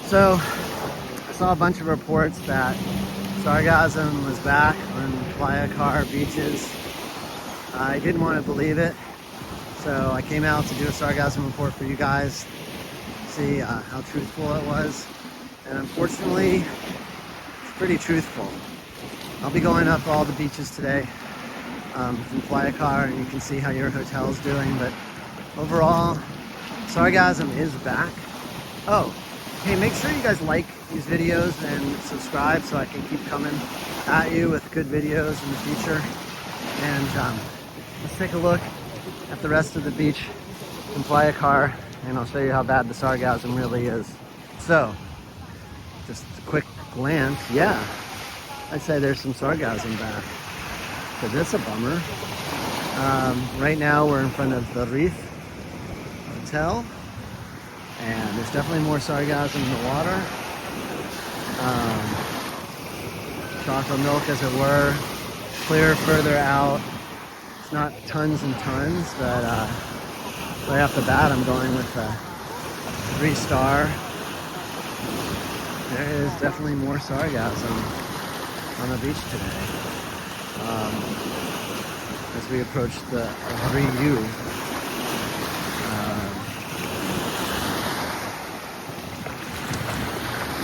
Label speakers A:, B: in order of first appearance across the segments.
A: So I saw a bunch of reports that Sargassum was back on Playacar beaches. I didn't want to believe it, so I came out to do a Sargassum report for you guys, see how truthful it was, and unfortunately it's pretty truthful. I'll be going up all the beaches today from Playacar, and you can see how your hotel's doing, but overall Sargassum is back. Oh, hey, make sure you guys like these videos and subscribe so I can keep coming at you with good videos in the future. And let's take a look at the rest of the beach in Playacar, and I'll show you how bad the Sargassum really is. So, just a quick glance, yeah, I'd say there's some Sargassum back. So that's a bummer. Right now we're in front of the Reef Hotel, and there's definitely more Sargassum in the water. Chocolate milk, as it were, clear further out. It's not tons and tons, but right off the bat I'm going with a 3-star. There is definitely more Sargassum on the beach today. As we approach the Reef.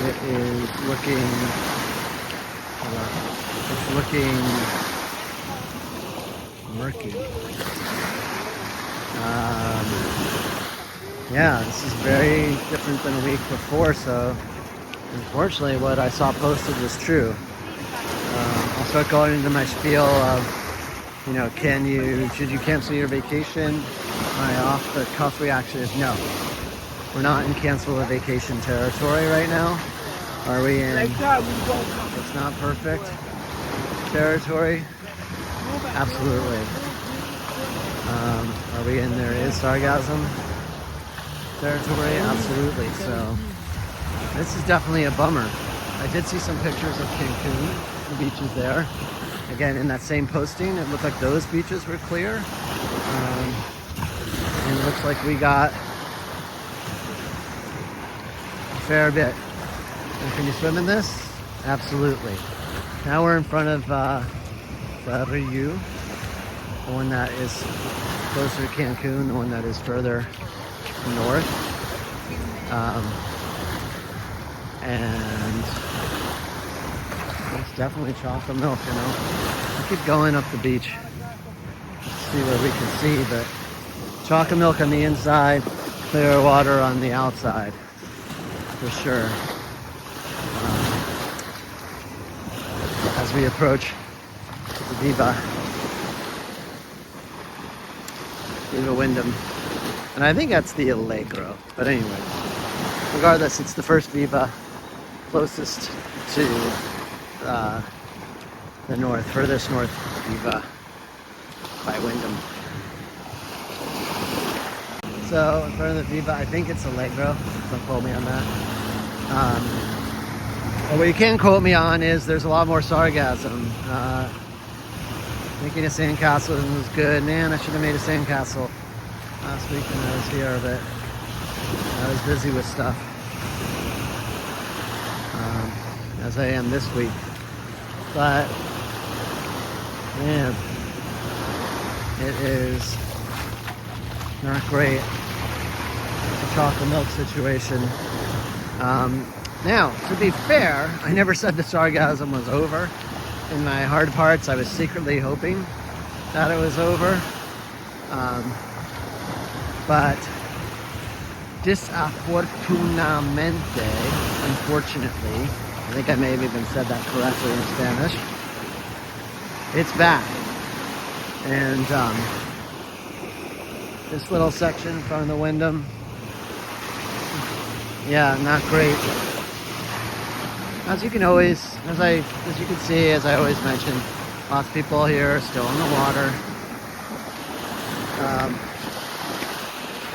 A: It is looking, it's looking murky. Yeah, this is very different than a week before, so unfortunately what I saw posted was true. I'll start going into my spiel of, you know, should you cancel your vacation? My off-the-cuff reaction is no. We're not in cancel a vacation territory right now. Are we in it's not perfect territory? Absolutely. Are we in there is Sargassum territory? Absolutely. So this is definitely a bummer. I did see some pictures of Cancun, the beaches there. Again, in that same posting, it looked like those beaches were clear. And it looks like we got a fair bit. And can you swim in this? Absolutely. Now we're in front of the Reef, the one that is closer to Cancun, the one that is further north. And it's definitely chocolate milk, you know. I keep going up the beach to see what we can see, but chocolate milk on the inside, clear water on the outside, for sure. As we approach the Viva Wyndham, and I think that's the Allegro, but anyway, regardless, it's the first Viva closest to the north, furthest north Viva by Wyndham. So in front of the Viva, I think it's Allegro, don't quote me on that. But what you can quote me on is there's a lot more Sargassum. Making a sandcastle was good. Man, I should have made a sandcastle last week when I was here, but I was busy with stuff. As I am this week. But, man, it is not great. The chocolate milk situation. Now, to be fair, I never said the Sargassum was over. In my heart of hearts, I was secretly hoping that it was over. But desafortunadamente, unfortunately, I think I may have even said that correctly in Spanish, it's back. And this little section in front of the Wyndham, yeah, not great. As you can see, as I always mention, lots of people here are still in the water.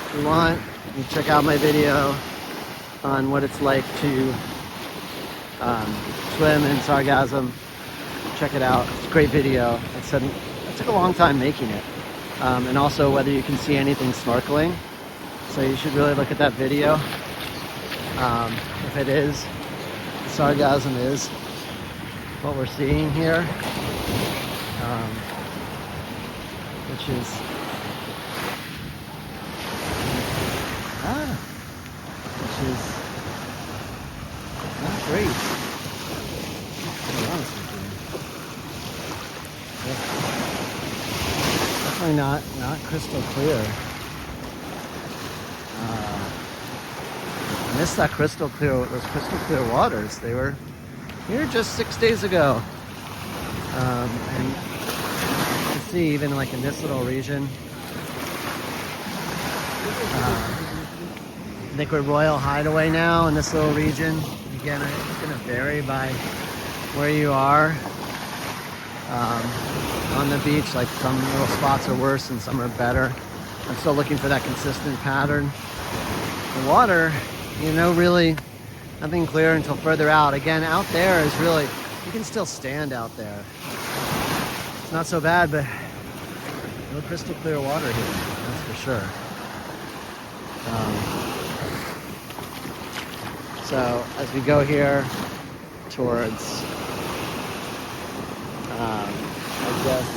A: If you want, you can check out my video on what it's like to swim in Sargassum. Check it out. It's a great video. It took a long time making it. And also whether you can see anything snorkeling. So you should really look at that video. if it is, sargassum is what we're seeing here, which is which is not great, to be honest with you. Yeah. Definitely not crystal clear. I missed that crystal clear, those crystal clear waters. They were here just 6 days ago. And you can see even like in this little region, I think we're Royal Hideaway now in this little region. Again, it's going to vary by where you are on the beach. Like some little spots are worse and some are better. I'm still looking for that consistent pattern. The water, you know, really nothing clear until further out. Again, out there is really, you can still stand out there. It's not so bad, but no crystal clear water here, that's for sure. So as we go here towards, I guess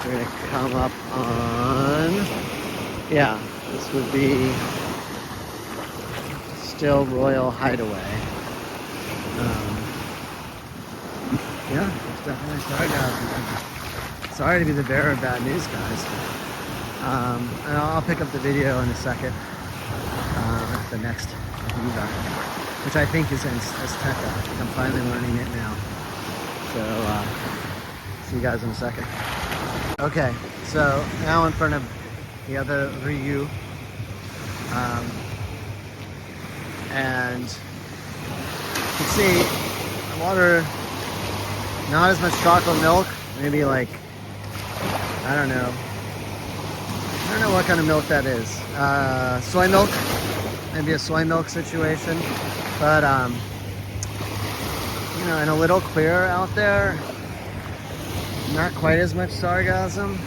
A: we're gonna come up on, yeah, this would be still Royal Hideaway. Yeah, it's definitely sargassum. Sorry to be the bearer of bad news, guys. And I'll pick up the video in a second. The next Viva, which I think is in Azteca. I'm finally learning it now. So, see you guys in a second. Okay, so now in front of the other Reef. And you can see the water, not as much chocolate milk, maybe like, I don't know what kind of milk that is. Soy milk, maybe a soy milk situation, but you know, and a little clearer out there. Not quite as much sargassum,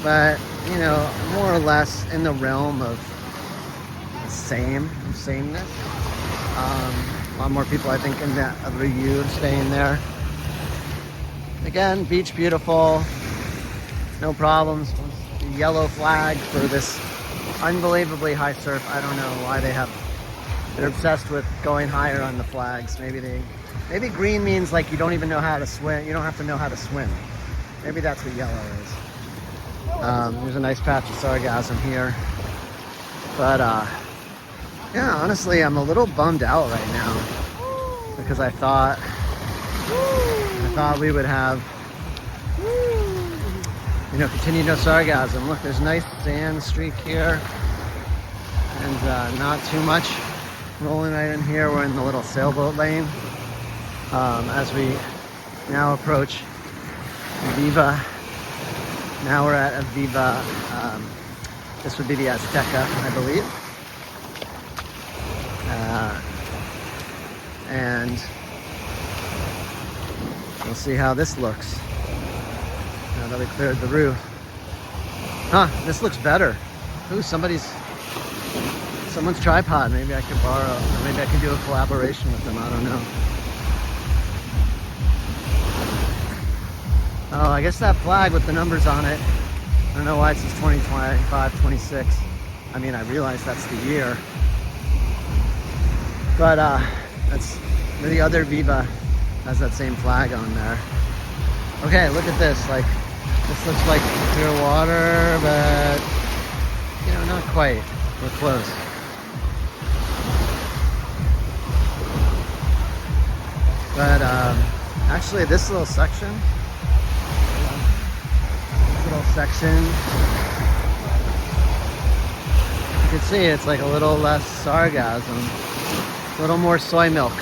A: but you know, more or less in the realm of the sameness. A lot more people, I think, in that other U staying there. Again, beach beautiful, no problems. The yellow flag for this unbelievably high surf. I don't know why they're obsessed with going higher on the flags. Maybe green means like you don't even know how to swim. You don't have to know how to swim. Maybe that's what yellow is. There's a nice patch of sargassum here. But yeah, honestly, I'm a little bummed out right now because I thought we would have, you know, continued no sargassum. Look, there's a nice sand streak here, and not too much rolling right in here. We're in the little sailboat lane as we now approach Viva. Now we're at a Viva. This would be the Azteca, I believe. And we'll see how this looks now that we cleared the roof. Huh, this looks better. Ooh, someone's tripod. Maybe I could borrow, or maybe I could do a collaboration with them. I don't know. Oh, I guess that flag with the numbers on it, I don't know why it says 2025, 26. I mean, I realize that's the year. But that's the other Viva has that same flag on there. Okay, look at this. Like, this looks like clear water, but you know, not quite. We're close. But actually, this little section, you can see it's like a little less sargassum, a little more soy milk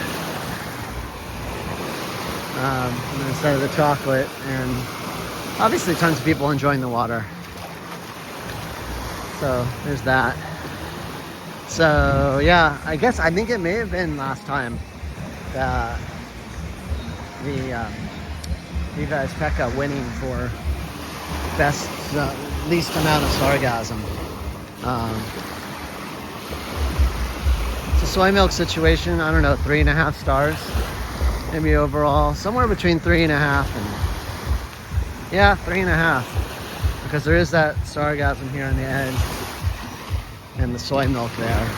A: instead of the chocolate, and obviously tons of people enjoying the water. So there's that. So yeah, I think it may have been last time that the Viva Azteca winning for best, least amount of sargassum. soy milk situation, I don't know, 3.5 stars. Maybe overall, somewhere between 3.5 and, yeah, 3.5. Because there is that sargassum here on the edge and the soy milk there.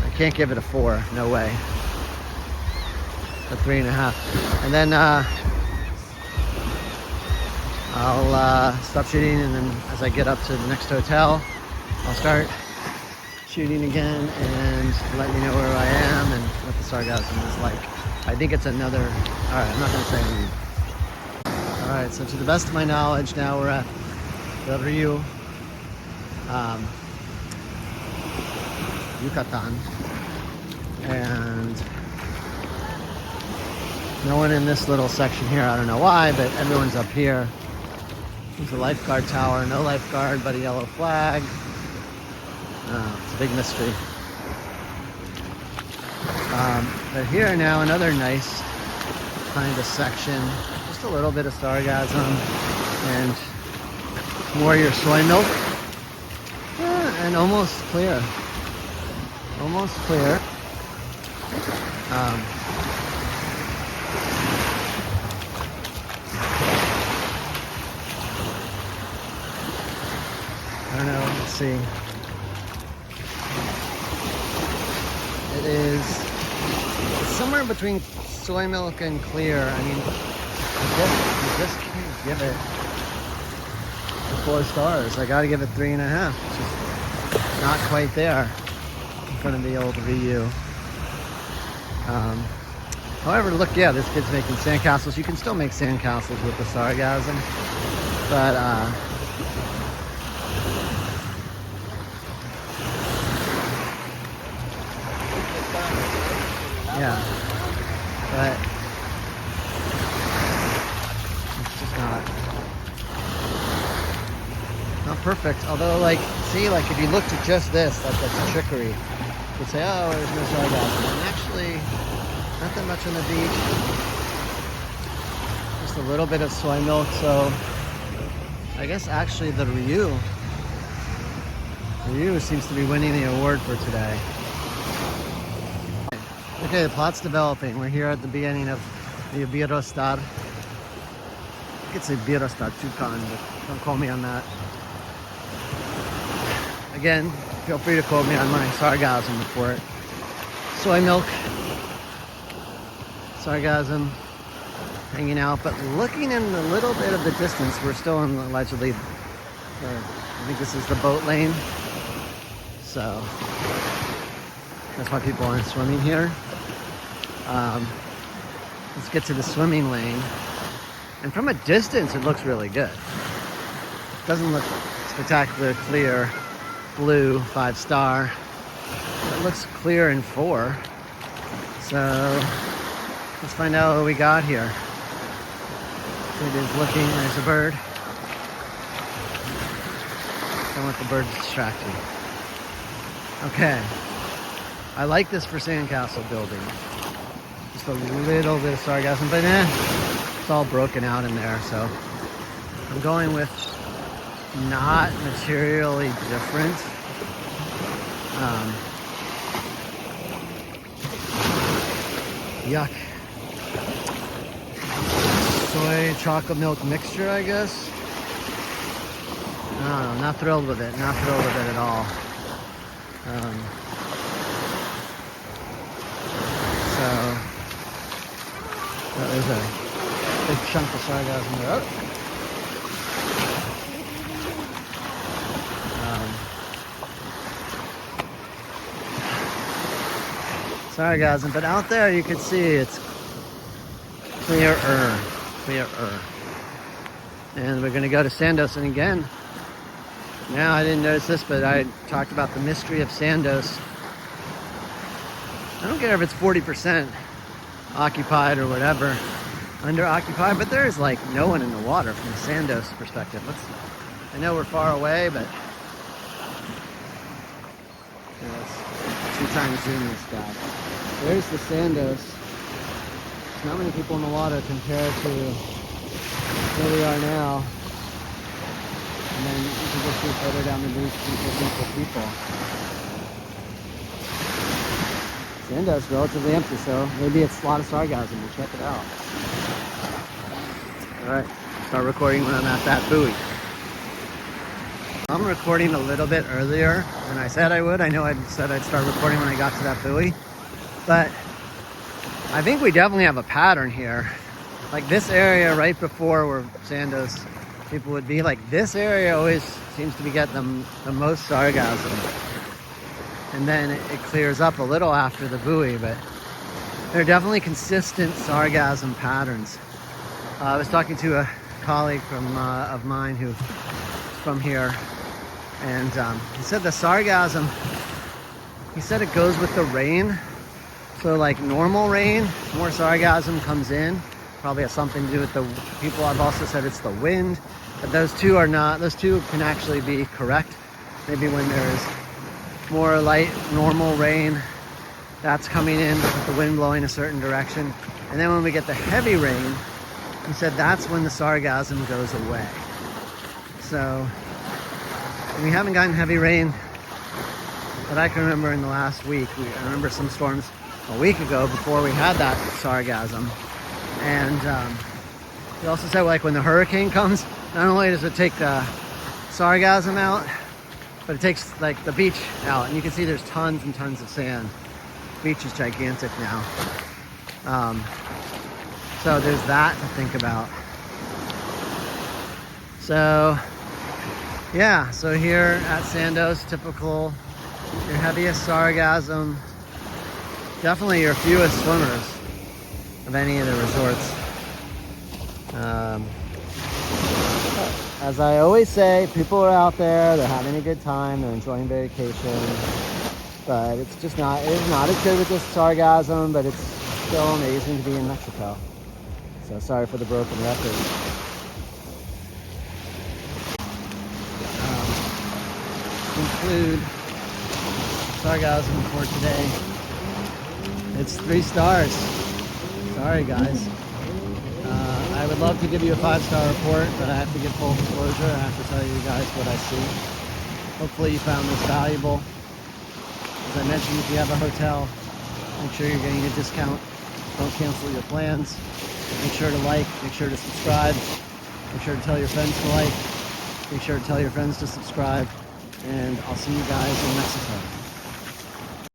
A: I can't give it a 4, no way. A 3.5. And then I'll stop shooting, and then as I get up to the next hotel, I'll start shooting again and let you know where I am and what the sargassum is like. I think it's another, alright, I'm not going to say anything. Alright, so to the best of my knowledge, now we're at the Rio, Yucatan, and no one in this little section here. I don't know why, but everyone's up here. There's a lifeguard tower, no lifeguard but a yellow flag. It's a big mystery. But here now, another nice kind of section. Just a little bit of sargassum and more your soy milk. Yeah, and almost clear. Almost clear. I don't know, let's see. It's somewhere between soy milk and clear. I mean, I just can't give it 4 stars. I gotta give it 3.5. It's just not quite there in front of the old Reef. However, look, yeah, this kid's making sandcastles. You can still make sandcastles with the sargassum, but yeah, but it's just not perfect. Although, like, see, like if you looked at just this, that's trickery. You'd say, oh, there's no sargassum, and actually, not that much on the beach. Just a little bit of soy milk. So, I guess actually the Reef seems to be winning the award for today. Okay, the plot's developing. We're here at the beginning of the Iberostar. I think it's Iberostar Tucson, but don't call me on that. Again, feel free to quote me on my sargassum report. Soy milk, sargassum, hanging out, but looking in a little bit of the distance, we're still in allegedly, I think this is the boat lane. So, that's why people aren't swimming here. Let's get to the swimming lane. And from a distance, it looks really good. It doesn't look spectacular clear blue 5-star. It looks clear in 4. So let's find out what we got here. It is looking, there's a bird. Don't let the bird distract me. Okay. I like this for sandcastle building. Just a little bit of sargassum, but it's all broken out in there, so I'm going with not materially different. Yuck. Soy chocolate milk mixture, I guess. I don't know, not thrilled with it. Not thrilled with it at all. So there's a big chunk of sargassum there. Sargassum, but out there you can see it's clearer. And we're going to go to Sandos, and again, now I didn't notice this, but I talked about the mystery of Sandos. I don't care if it's 40% occupied or whatever, under occupied, but there's like no one in the water from the Sandos perspective. I know we're far away, but let's 2 times zoom this guy. There's the Sandos. There's not many people in the water compared to where we are now. And then you can just see further down the beach, people. Sandos relatively empty, so maybe it's a lot of sargassum. We'll check it out. Alright, start recording when I'm at that buoy. I'm recording a little bit earlier than I said I would. I know I said I'd start recording when I got to that buoy, but I think we definitely have a pattern here. Like this area right before where Sandos people would be, like this area always seems to be getting the most sargassum. And then it clears up a little after the buoy, but there are definitely consistent sargassum patterns. I was talking to a colleague of mine who's from here, and he said the sargassum, he said it goes with the rain. So like normal rain, more sargassum comes in. Probably has something to do with the people. I've also said it's the wind, but those two are not, those two can actually be correct. Maybe when there's more light, normal rain, that's coming in with the wind blowing a certain direction. And then when we get the heavy rain, he said that's when the sargassum goes away. So we haven't gotten heavy rain that I can remember in the last week. I remember some storms a week ago before we had that sargassum. And he also said, like, when the hurricane comes, not only does it take the sargassum out, but it takes like the beach out, and you can see there's tons and tons of sand. The beach is gigantic now. So there's that to think about. So yeah, so here at Sandos, typical, your heaviest sargassum, definitely your fewest swimmers of any of the resorts. As I always say, people are out there, they're having a good time, they're enjoying vacation, but it's just not, it is not as good with this sargassum, but it's still amazing to be in Mexico. So sorry for the broken record. Conclude sargassum for today. It's 3 stars. Sorry guys. I would love to give you a 5-star report, but I have to give full disclosure. I have to tell you guys what I see. Hopefully you found this valuable. As I mentioned, if you have a hotel, make sure you're getting a discount. Don't cancel your plans. Make sure to like, make sure to subscribe. Make sure to tell your friends to like. Make sure to tell your friends to subscribe. And I'll see you guys in Mexico.